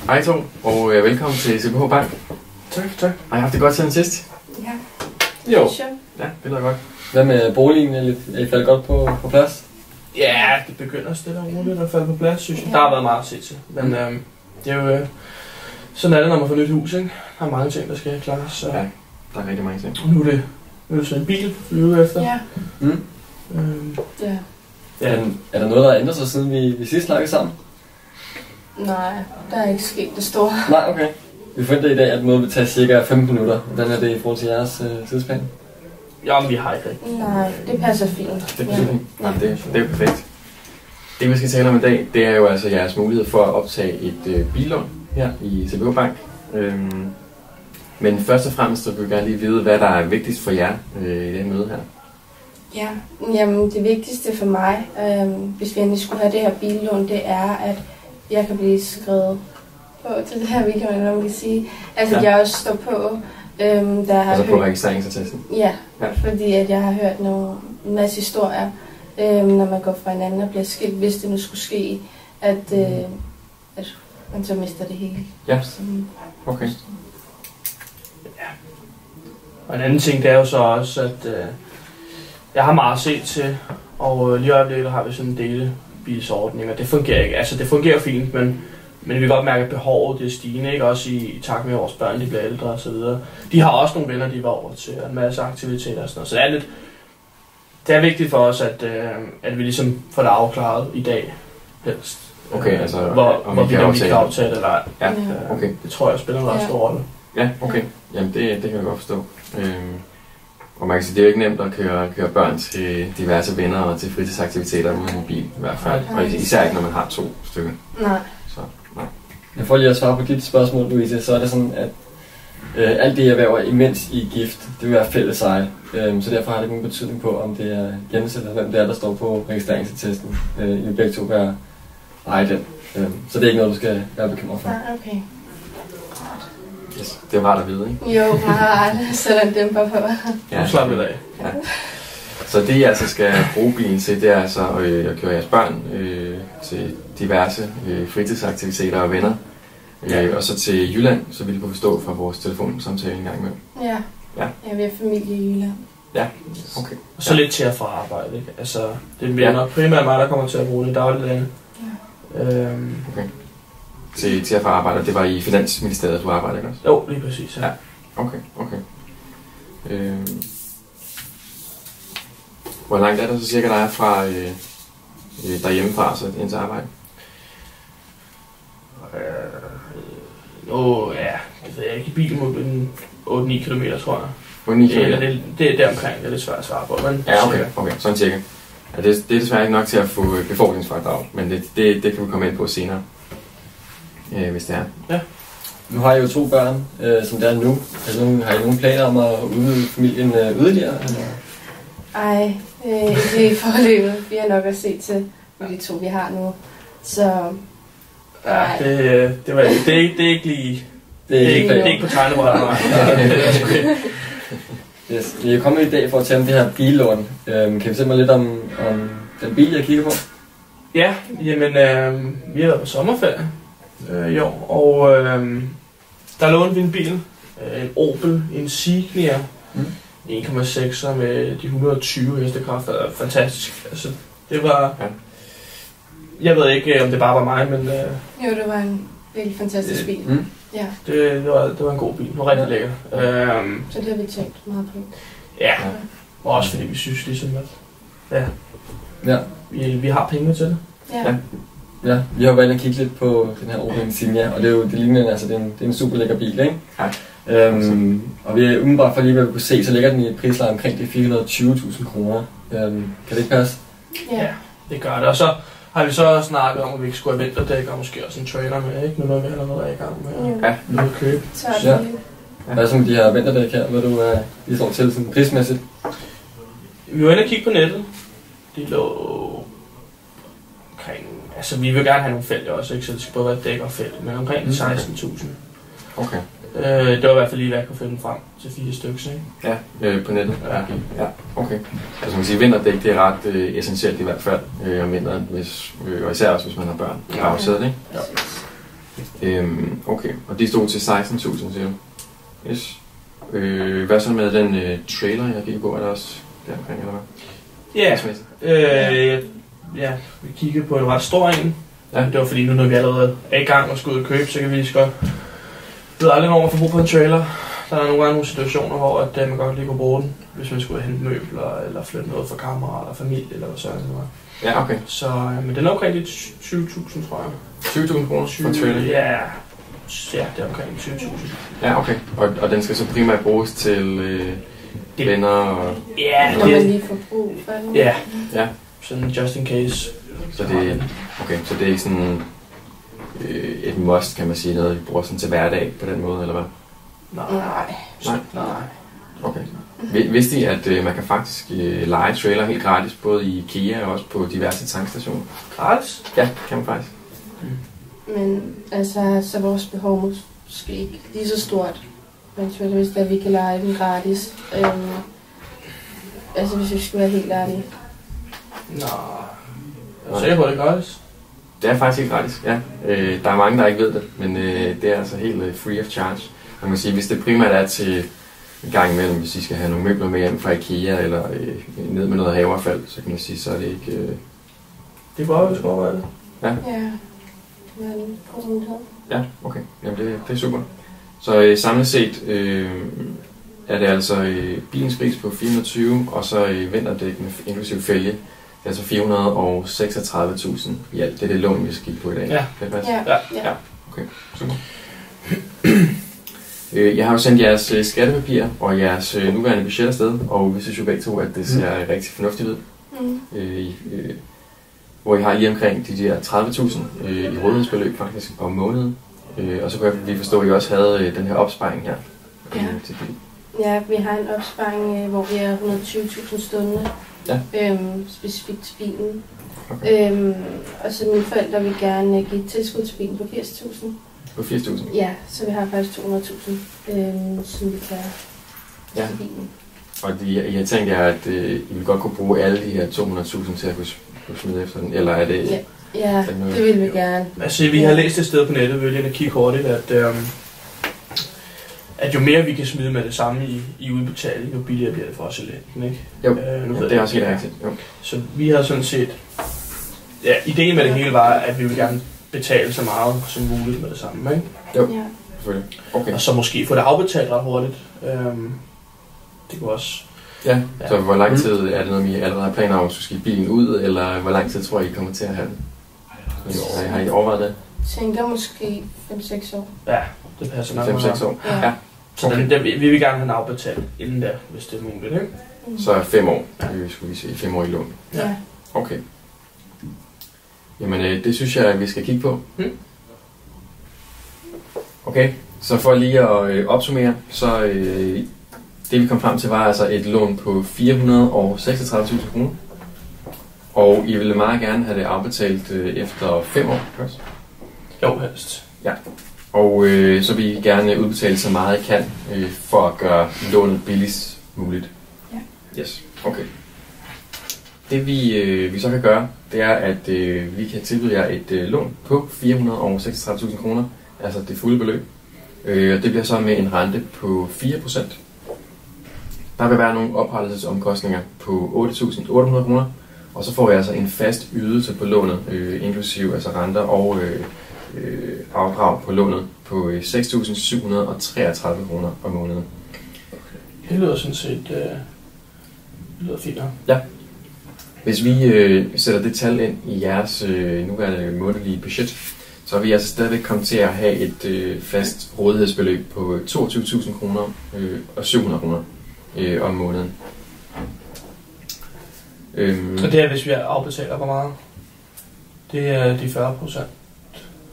Hej to, og velkommen til CPH Bank. Tak. Har I haft det godt siden sidst? Ja. Jo. Ja, det lyder godt. Hvad med boligen? Er I faldet godt på plads? Ja, det begynder stille og roligt at falde på plads, synes jeg. Der har været meget at se til. Men det er jo sådan er det, når man får nyt hus, ikke? Der er mange ting, der skal klares. Så. Ja, der er rigtig mange ting. Nu er det så en bil, vi er ude efter. Ja. Ja. Er der noget, der har ændret sig, siden vi sidst snakkede sammen? Nej, der er ikke sket det store. Nej, okay. Vi forventer i dag, at mødet vil tage cirka 15 minutter. Hvordan er det i forhold til jeres tidsplan? Ja, men vi har ikke rigtigt. Nej, det passer fint. Det er fint. Ja. Det er jo perfekt. Det vi skal tale om i dag, det er jo altså jeres mulighed for at optage et billån her i CPH Bank. Men først og fremmest så vil vi gerne lige vide, hvad der er vigtigst for jer i det møde her. Ja, jamen det vigtigste for mig, hvis vi endelig skulle have det her billån, det er, at jeg kan blive skrevet på til det her, vi kan sige. Altså, ja. Jeg også står på, der har altså på registreringsattesten? Ja, fordi at jeg har hørt en masse historier, når man går fra hinanden og bliver skilt, hvis det nu skulle ske, at man så mister det hele. Ja, okay. Ja. Og en anden ting, det er jo så også, at jeg har meget at se til, og lige i øjeblikket har vi sådan en delebilsordning, og det fungerer ikke. Altså, det fungerer fint, men vi kan godt mærke, at behovet det er stigende, ikke? Også i takt med, at vores børn de bliver ældre og så videre. De har også nogle venner, de var over til, en masse aktiviteter og sådan noget. Så det er vigtigt for os, at vi ligesom får det afklaret i dag, helst. Okay, altså hvor vi kan aftale eller ej. Ja, okay. Det tror jeg spiller en ret stor rolle. Ja, okay. Jamen det kan jeg godt forstå. Og man kan sige, det er jo ikke nemt at køre børn til diverse venner og til fritidsaktiviteter uden en bil i hvert fald. Og især ikke, når man har 2 stykker. Nej. Så, nej. Jeg får lige at svare på dit spørgsmål, Louise. Så er det sådan, at alt det, jeg erhverver, imens I er gift, det vil være fælles eje. Så derfor har det ikke nogen betydning på, om det er Jens eller hvem det er, der står på registreringsattesten. I vil begge to være eje den. Så det er ikke noget, du skal være bekymret for. Nej, okay. Yes, det var rart at vide, ikke? Jo, meget sætter en dæmper på. Ja, nu slapper vi af. Ja. Så det, I altså skal bruge bilen til, det er altså at køre jeres børn til diverse fritidsaktiviteter og venner. Og så til Jylland, så vil I kunne forstå fra vores telefonsamtale en gang imellem. Ja, vi har familie i Jylland. Ja, okay. Og så lidt til at få arbejde, ikke? Altså, det er primært mig, der kommer til at bruge det dagligdagen. Ja. Okay. Til at få arbejde, det var i Finansministeriet, du arbejdede, ikke også? Jo, lige præcis, ja. Okay. Hvor langt er det så cirka, der er fra derhjemmefra, så ind til arbejde? Det ved jeg ikke. I bilen må blive 8-9 km, tror jeg. 8-9 km? Det er deromkring, det er lidt svært at svare på. Men ja, okay, sådan cirka. Ja, det er desværre ikke nok til at få befordringsfradrag, men det kan vi komme ind på senere, hvis det er. Ja. Nu har I jo 2 børn, som det er nu. Har I nogen planer om at udvide familien yderligere? Eller? Ej, det er forløbet. Vi har nok at se til de 2, vi har nu. Så ja, det er ikke lige... Det er ikke på tegnebrættet. Yes. Vi er kommet i dag for at tale om det her billån. Kan vi fortælle mig lidt om den bil, jeg kigger på? Ja, jamen vi har været på sommerferie i år, og der lånte vi en bil, en Opel Insignia 1,6 med de 120 hestekræfter. Fantastisk. Altså, det var... Ja. Jeg ved ikke, om det bare var mig, men... Jo, det var en virkelig fantastisk bil. Ja. Det var en god bil. Det var rigtig lækker. Så det har vi tænkt meget på. Ja, og også fordi vi synes ligesom, at vi har penge til det. Ja, vi har jo valgt at kigge lidt på den her Opel Insignia, og det ligner, altså det er en super lækker bil, ikke? Ja. Og vi er umiddelbart for lige, hvad vi kunne se, så ligger den i et prisleje omkring de 420.000 kroner. Kan det ikke passe? Ja, det gør det. Og så har vi så snakket om, at vi ikke skulle have vinterdæk, og måske også en trailer med, ikke? Men noget vi allerede er i gang med at købe. Ja. Hvad er så med de her vinterdæk her? Hvad du lige står til sådan prismæssigt? Vi var inde og kigge på nettet. De lå omkring... Altså, vi vil gerne have nogle fælge også, ikke? Så det skal både være dæk og fælge, men omkring 16.000. Okay. Det var i hvert fald lige, hvad jeg kunne finde frem til 4 stykker, ikke? Ja, på nettet. Ja, okay. Altså man kan sige, vinterdæk det er ret essentielt i hvert fald om vinteren, og især også hvis man har børn. Ja. Afsædet, ikke? Okay, og de stod til 16.000, siger du? Yes. Hvad så med den trailer, jeg gik på? Er der også der omkring, eller hvad? Ja, vi kiggede på en ret stor en. Ja. Det var fordi, nu når vi allerede er i gang og skal ud og købe, så kan vi lige så godt. Det er aldrig, når man får brug for en trailer. Der er nogle situationer, hvor at, man godt lige kunne bruge den, hvis man skulle hente møbler, eller flytte noget fra kammerater, eller familie, eller hvad så det var. Ja, okay. Så, men den er omkring lidt 20.000, tror jeg. 20.000 kroner for en trailer? Ja, det er omkring 20.000. Ja, okay. Og den skal så primært bruges til venner og... Ja, Når man lige får brug for den. Ja. Ja. Sådan just in case. Så det, okay, så det er ikke sådan et must, kan man sige, noget vi bruger sådan til hverdag på den måde, eller hvad? Nej. Okay. Vidste I, at man kan faktisk leje trailer helt gratis, både i IKEA og også på diverse tankstationer? Gratis? Ja, kan man faktisk. Men altså, så vores behov måske ikke lige så stort. Men hvis der vi kan lege den gratis. Altså hvis vi skulle være helt ærlige. Nå, er du sikker på, det er gratis? Det er faktisk helt gratis, ja. Der er mange, der ikke ved det, men det er altså helt free of charge. Man kan sige, hvis det primært er til en gang imellem, hvis I skal have nogle møbler med hjem fra IKEA, eller ned med noget haveaffald, så kan man sige, så er det ikke... Det er bare, vi skal overveje det. Ja. Ja, men Ja, okay. Jamen det er super. Så samlet set er det altså bilens pris på 420, og så vinterdæk med inklusive fælge. Det er altså 436.000 i alt. Det er det lån, vi skal kigge på i dag. Ja. Det er Ja. Okay, super. Jeg har jo sendt jeres skattepapirer og jeres nuværende budget afsted, og vi synes jo begge to, at det ser rigtig fornuftigt ud. Hvor I har lige omkring de der 30.000 i rådighedsbeløb faktisk om måneden. Og så kan jeg lige forstå, at I også havde den her opsparing her. Til bil. Ja, vi har en opsparing, hvor vi er 120.000 stående. Ja. Specifikt til bilen. Okay. Og så mine forældre vil gerne give et tilskud til bilen på 80.000. På 80.000? Ja, så vi har faktisk 200.000, som vi kan til bilen. Og I har tænkt jer, at I vil godt kunne bruge alle de her 200.000 til at kunne smide efter den, eller er det... Ja, det vil vi gerne. Altså, vi har læst et sted på nettet, vi vil lige kigge hurtigt, at jo mere vi kan smide med det samme i udbetaling, jo billigere bliver det for os i lænden, ikke? Jo, det er også helt rigtigt. Så vi har sådan set... Ja, ideen med det hele var, at vi vil gerne betale så meget som muligt med det samme, ikke? Jo, selvfølgelig. Okay. Og så måske få det afbetalt ret hurtigt. Det kunne også... Ja, så hvor lang tid er det noget, I allerede har planer om at skifte bilen ud, eller hvor lang tid tror I kommer til at have den? Har I overvejet det? Jeg tænker måske 5-6 år. Ja, det passer nok. 5-6 år? Ja. Så vi vil gerne have den afbetalt inden da, hvis det er muligt, ikke? Så 5 år, skulle vi se. 5 år i lån. Ja. Okay. Jamen, det synes jeg, at vi skal kigge på. Okay, så for lige at opsummere, så det vi kom frem til var altså et lån på 436.000 kroner. Og I ville meget gerne have det afbetalt efter 5 år først? Jo, helst. Ja, og så vil I gerne udbetale så meget I kan for at gøre lånet billigst muligt? Ja. Yes, okay. Det vi så kan gøre, det er, at vi kan tilbyde jer et lån på 436.000 kroner, altså det fulde beløb. Det bliver så med en rente på 4%. Der vil være nogle opholdelsesomkostninger på 8.800 kroner, og så får vi altså en fast ydelse på lånet, inklusive altså renter og afdrag på lånet på 6.733 kroner om måneden. Okay. Det lyder sådan set det lyder fint. Ja. Hvis vi sætter det tal ind i jeres nuværende månedlige budget, så vil I altså stadigvæk komme til at have et fast rådighedsbeløb på 22.000 kroner og 700 kroner om måneden. Så det er, hvis vi afbetaler hvor meget? Det er de 40%?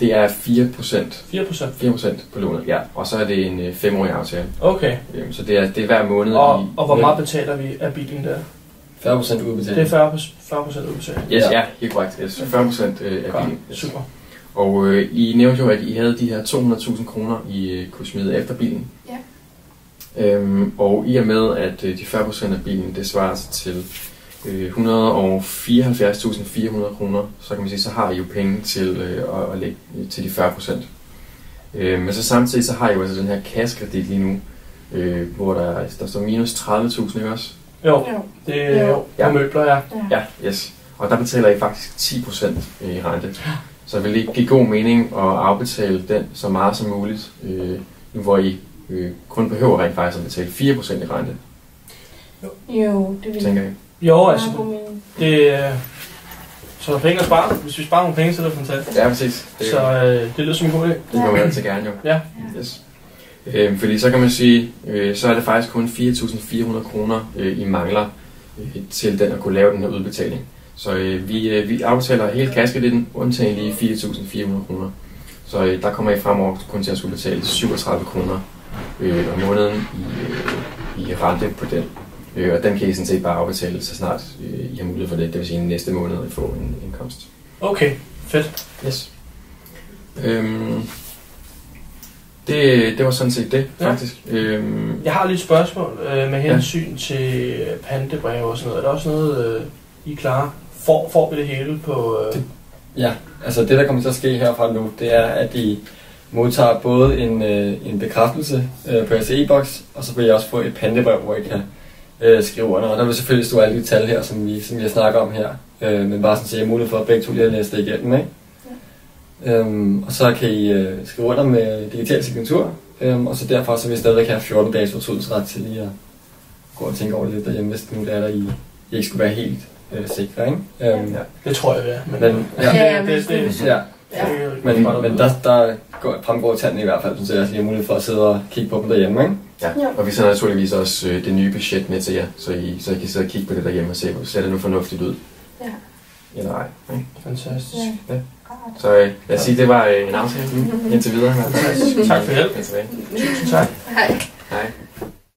Det er 4%. 4%? 4% på lånet, ja. Og så er det en 5-årig aftale. Okay. Så det er hver måned. Og hvor meget betaler vi af bilen der? 40% udbetaling. Det er 40% udbetaling? Yes, ja, helt korrekt. Yes, 40% af bilen. Yes. Super. Og I nævnte jo, at I havde de her 200.000 kroner, I kunne smide efter bilen. Ja. Og i og med, at de 40% af bilen, det svarer sig til 174.400 kroner, så kan man sige, så har I jo penge til at lægge til de 40%. Men så samtidig så har jeg jo altså den her kassekredit lige nu, hvor der står minus 30.000, ikke også? Jo, det er jo på møbler, ja. Ja, yes. Og der betaler I faktisk 10% i rente. Så det vil give god mening at afbetale den så meget som muligt, nu hvor I kun behøver rent faktisk at betale 4% i rente. Jo, det vil tænker jeg. Jo, altså, så er der penge at spare. Hvis vi sparer nogle penge, så er det fantastisk. Ja, præcis. Det lyder som en god idé. Det må man altid gerne, jo. Ja. Yes. Fordi så kan man sige, så er det faktisk kun 4.400 kroner, I mangler til den at kunne lave den her udbetaling. Så vi afbetaler hele kaskeditten, undtagen lige 4.400 kroner. Så der kommer I fremover kun til at skulle betale 37 kroner om måneden i rente på den. Og den kan I sådan set bare afbetale, så snart I har mulighed for det. Det vil sige næste måned at få en indkomst. Okay, fedt. Yes. Det var sådan set det, faktisk. Jeg har lige et spørgsmål med hensyn til pantebreve og sådan noget. Er der også noget, I er klare? Får vi det hele på... Ja, altså det der kommer til at ske herfra nu, det er, at I modtager både en bekræftelse på jeres e-boks, og så vil jeg også få et pantebrev, hvor I kan skrive under. Og der vil selvfølgelig stå alle de tal her, som vi snakker om her. Men bare sådan, så jeg har mulighed for at begge to lige at læse det igennem, ikke? Og så kan I skrive under med digital signatur, og så derfra så vil I stadig have 14 dages fortrydelsesret til lige at gå og tænke over det lidt derhjemme, hvis nu det er der, I ikke skulle være helt sikre, ikke? Det tror jeg, det er. Men der fremgår tallene i hvert fald, så jeg har mulighed for at sidde og kigge på dem derhjemme, ikke? Ja, og vi sender naturligvis også det nye budget med til jer, så I kan sidde og kigge på det derhjemme og se, ser det nu fornuftigt ud? Ja. Eller ej, ikke? Fantastisk. Ja. Så lad os sige, det var en aftale indtil videre. Tak for hjælp. Tusind tak. Hej.